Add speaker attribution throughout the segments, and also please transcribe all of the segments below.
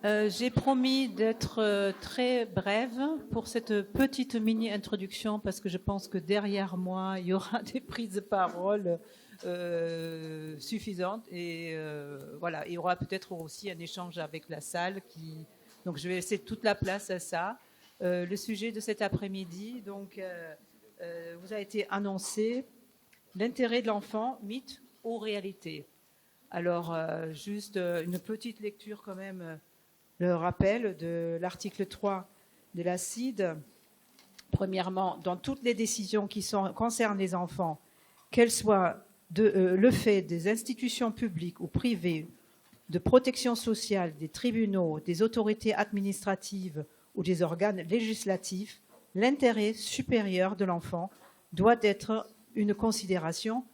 Speaker 1: J'ai promis d'être très brève pour cette petite mini-introduction parce que je pense que derrière moi, il y aura des prises de parole suffisantes et voilà, il y aura peut-être aussi un échange avec la salle donc je vais laisser toute la place à ça. Le sujet de cet après-midi, vous a été annoncé l'intérêt de l'enfant, mythe ou réalité. Alors, juste une petite lecture quand même le rappel de l'article 3 de la CIDE. Premièrement, dans toutes les décisions qui concernent les enfants, qu'elles soient le fait des institutions publiques ou privées, de protection sociale, des tribunaux, des autorités administratives ou des organes législatifs, l'intérêt supérieur de l'enfant doit être une considération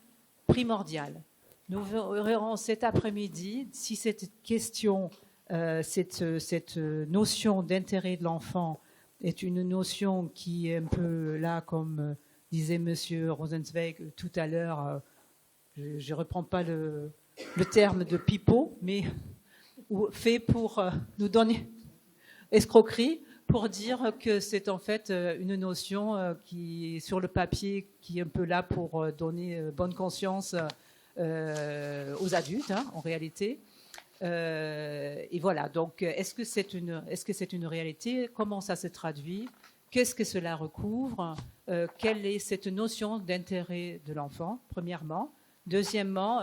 Speaker 1: primordiale. Nous verrons cet après-midi si cette question cette notion d'intérêt de l'enfant est une notion qui est un peu là, comme disait Monsieur Rosenzweig tout à l'heure, je ne reprends pas le terme de pipeau, mais fait pour nous donner escroquerie, pour dire que c'est en fait une notion qui est sur le papier, qui est un peu là pour donner bonne conscience aux adultes, hein, en réalité. Et voilà, donc est-ce que c'est une réalité? Comment ça se traduit? Qu'est-ce que cela recouvre? Quelle est cette notion d'intérêt de l'enfant, premièrement? Deuxièmement,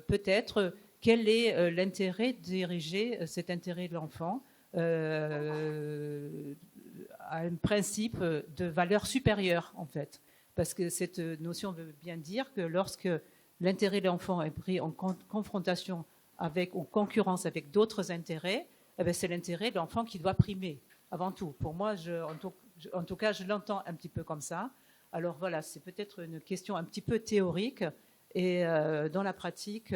Speaker 1: peut-être, quel est l'intérêt d'ériger cet intérêt de l'enfant à un principe de valeur supérieure, en fait? Parce que cette notion veut bien dire que lorsque l'intérêt de l'enfant est pris en confrontation ou concurrence avec d'autres intérêts, eh bien, c'est l'intérêt de l'enfant qui doit primer avant tout. Pour moi, en tout cas, je l'entends un petit peu comme ça. Alors voilà, c'est peut-être une question un petit peu théorique et dans la pratique,